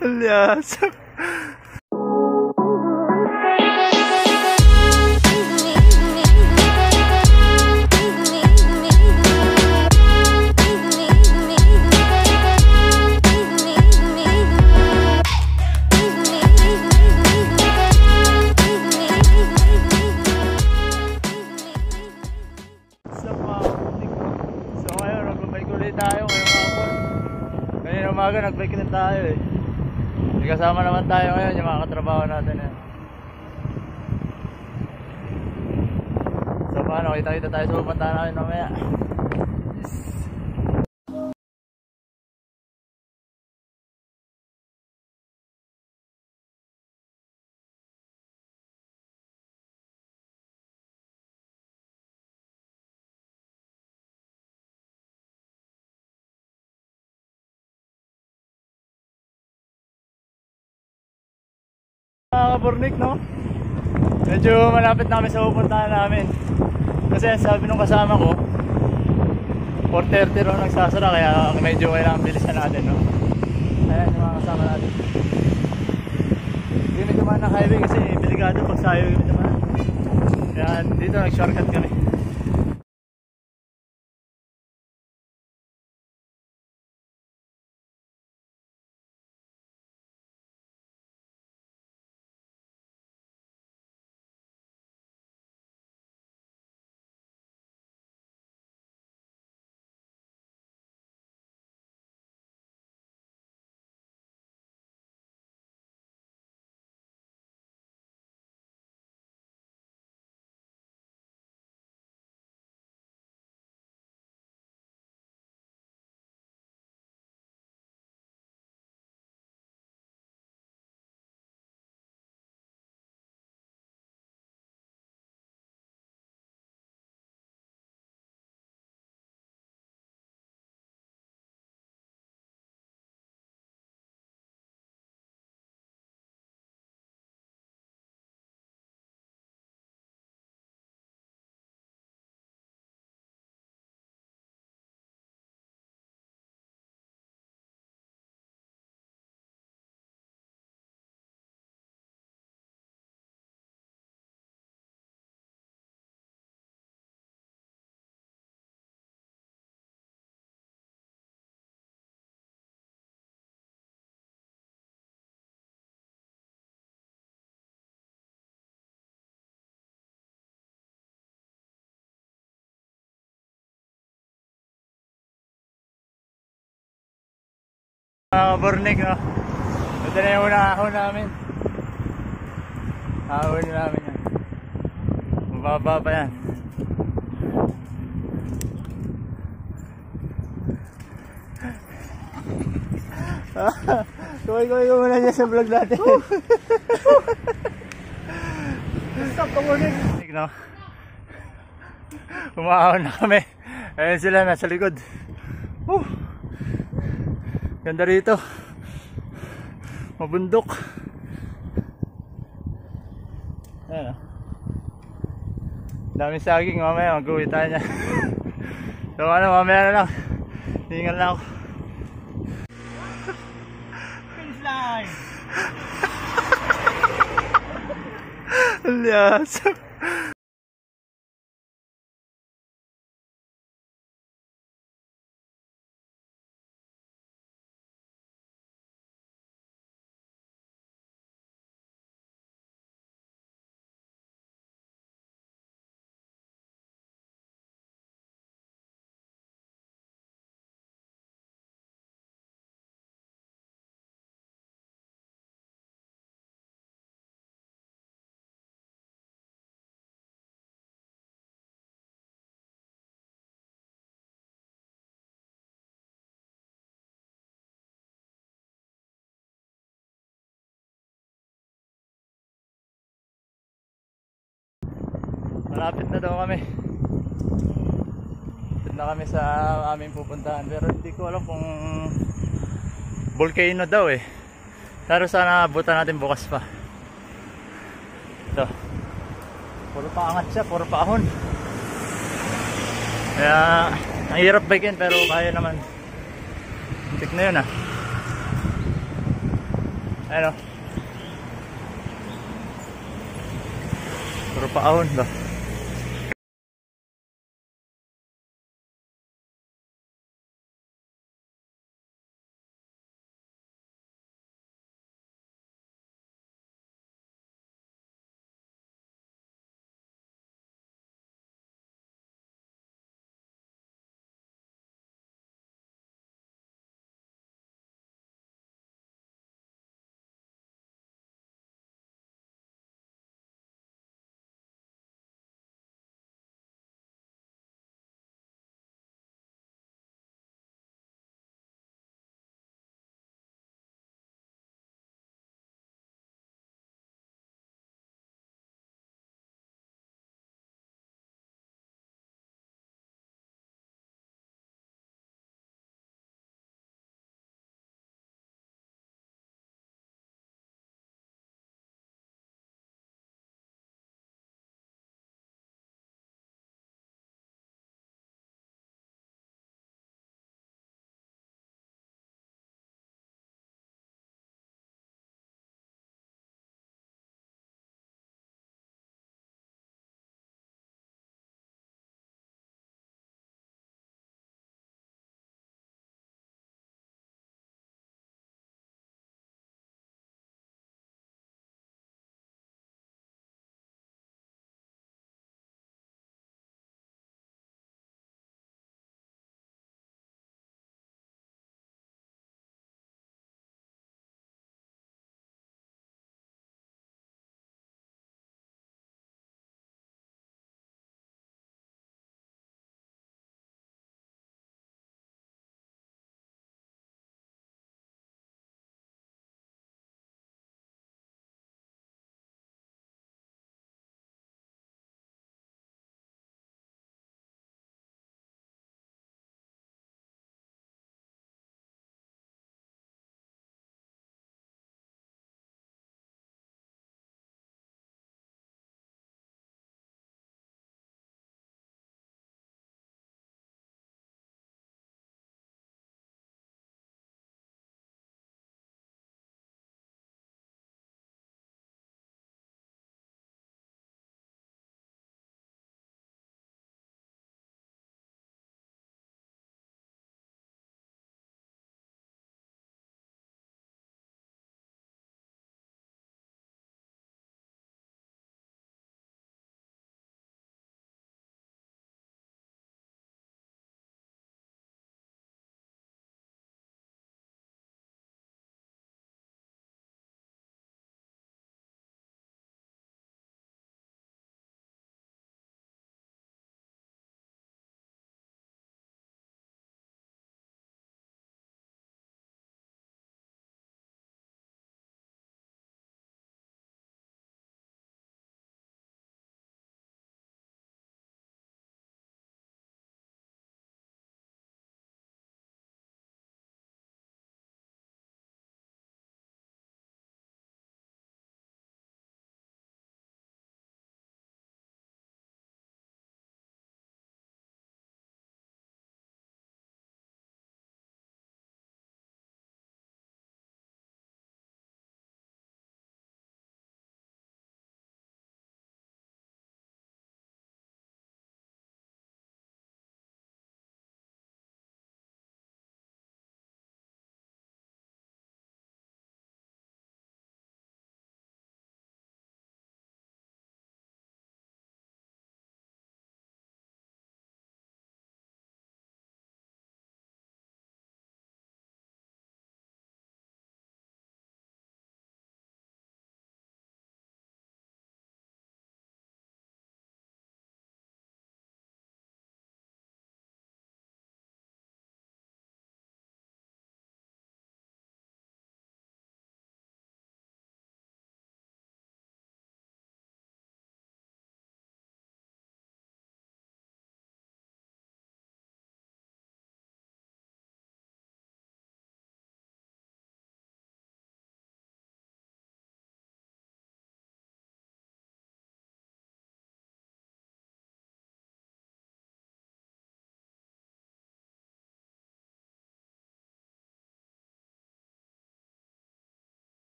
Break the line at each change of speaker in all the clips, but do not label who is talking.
Alyas. Umaga nagbike na tayo eh. Kasama naman tayo ngayon yung mga katrabaho natin eh. So paano, kita-kita tayo sa pupuntahan namin mamaya. Kaburnik, no? Medyo malapit na kami sa pupuntahan namin. Kasi sabi nung kasama ko 4:30 raw nagsasara, kaya medyo kailangan bilisan natin, no? Ayan yung mga kasama natin. Hindi dumaan ng highway kasi delikado pag sa highway dumaan. Kaya dito nag-shortcut kami. Kaburnik, no? Ito na yung unang ahon namin. Ahon namin yan. Mababa pa yan. Kuhay-kuhay ko muna dyan sa vlog natin. Stop, kaburnik, no? Umahon na kami. Ayun sila nasa likod. Ganda rito. Mabundok. Ayan o. Daming saging, mamaya mag-uwi tayo niya. So ano, mamaya na lang. Hingal na ako. Finish line. Alyas. Malapit na daw kami. Malapit na kami sa aming pupuntahan. Pero hindi ko alam kung volcano daw eh. Pero sana abutan natin bukas pa. Ito. Puro paangat siya, puro paahon. Kaya ang hirap bikin pero kaya naman. Tik na yun ah. Ayun o. Puro paahon ba?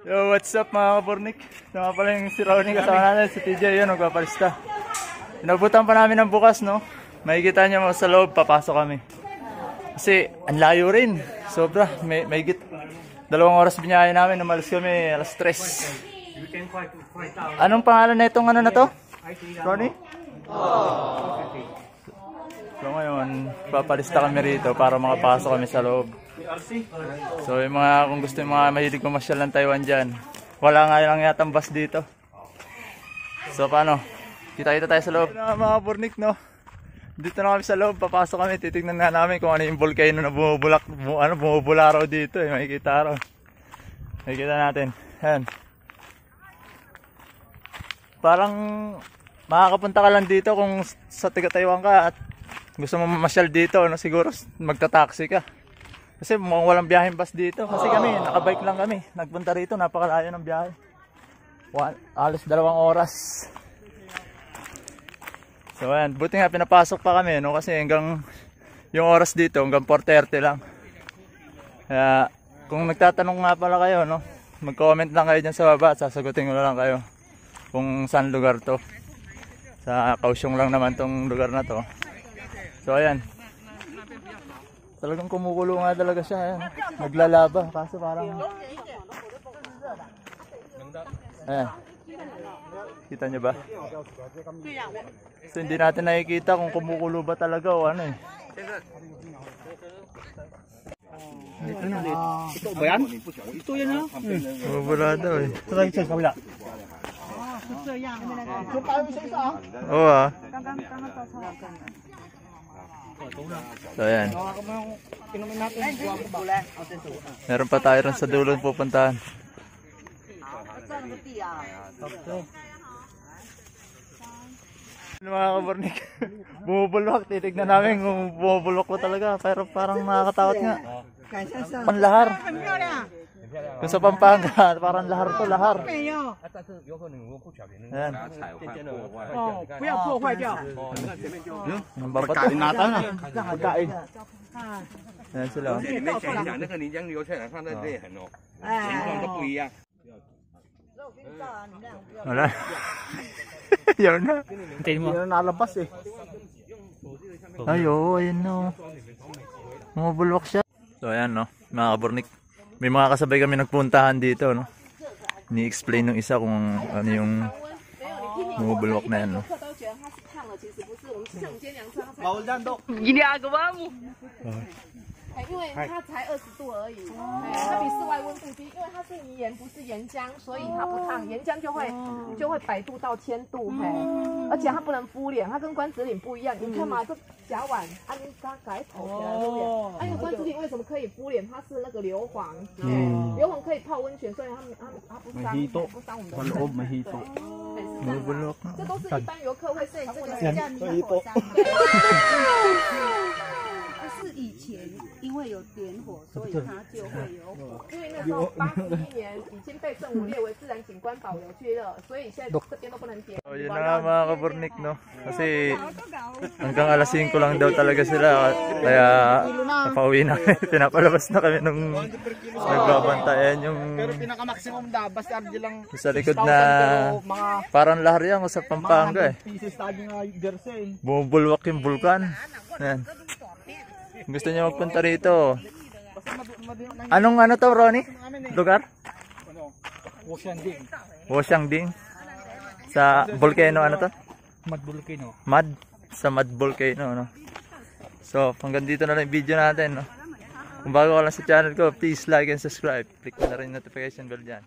Yo, what's up mga kaburnik? Ito nga pala yung si Ronnie kasama natin, si TJ, yun, magpapalista. Inabutan pa namin ng bukas, no? Makikita nyo sa loob, papasok kami. Kasi, ang layo rin. Sobra, may higit 2 oras binyahe namin, umalis kami, alas 3. Anong pangalan na itong ano na to? Ronnie? So ngayon, papalista kami rito para makapasok kami sa loob. So yung mga, kung gusto yung mga mahilig kumasyal ng Taiwan dyan, wala nga lang yatang bus dito. So paano? Kita-kita tayo sa loob. Mga burnik, no? Dito na kami sa loob, papasok kami, titignan na namin kung ano yung volcano na bumubula raw dito. Makikita raw. Makikita natin. Ayan. Parang makakapunta ka lang dito kung sa taga Taiwan ka at gusto mo mamasyal dito, no? Siguro magta-taxi ka. Kasi mukhang walang biyaheng bus dito. Kasi kami, nakabike lang kami. Nagpunta rito, napakalayo ng biyahe. Alos 2 oras. So ayan, buti nga pinapasok pa kami, no? Kasi hanggang yung oras dito, hanggang 4:30 lang. Kaya kung nagtatanong nga pala kayo, no? Mag-comment lang kayo dyan sa baba at sasagutin ko na lang kayo kung saan lugar to. Sa Kaohsiung lang naman tong lugar na to. So ayan. Talagang kumukulo nga talaga siya. Ayan. Naglalaba. Kaso parang... Ayan. Kita nyo ba? So hindi natin nakikita kung kumukulo ba talaga o ano eh. Ito na. Ito ba yan? Ito yan ha? Bumubula daw eh. Ito lang siya sa kabila. Oo ah. So ayan. Meron pa tayo rin sa dulong pupuntahan. Mga kaburnik, bumubulok. Titignan namin kung bumubulok ko talaga. Pero parang nakakatakot nga. Panlahar. Kung sa Pampanga, parang lahar to, lahar. Ayan. Anong babato? Pagkain natin ah. Pagkain. Ayan sila. Wala. Yun na. Hintayin mo. Hindi na nalabas eh. Ay oo, ayun no. Bumubulok siya. So ayan no, mga kaburnik. May mga kasabay kami nagpuntahan dito, no? Ni-explain nung isa kung ano yung bumubulok na yan, no?
Ginagawa mo. 因为它才20度而已，它比室外温度低，因为它是泥岩，不是岩浆，所以它不烫。岩浆就会100度到1000度，而且它不能敷脸，它跟关子岭不一样。你看嘛，这甲烷，啊，你它改头起来敷脸。啊，因为关子岭为什么可以敷脸？它是那个硫磺，硫磺可以泡温泉，所以它不伤我们的身。这都是一般游客会这个叫泥火山。是以前因为有点火，所以它就会有火。因为那时候81年已经被政府列为自然景观保留区了，所以现在这边都不能点。
So yun na nga mga kaburnik, no? Kasi hanggang alas 5 lang daw talaga sila. Kaya napauwi na. Pinapalabas na kami nung nagbabantayan yung
pero pinaka-maximum dabas lang
sa likod na parang lahar yan sa Pampanga eh. Bumubulwak yung vulkan. Yan. Gusto niyo magpunta rito. Anong ano to, Ronnie? Lugar? Woxiangding. Sa volcano ano to?
Mud volcano.
Mud? Sa mud volcano, no? So, hanggang dito na lang yung video natin, no? Kung bago ka lang sa channel ko, please like and subscribe. Click na rin yung notification bell dyan.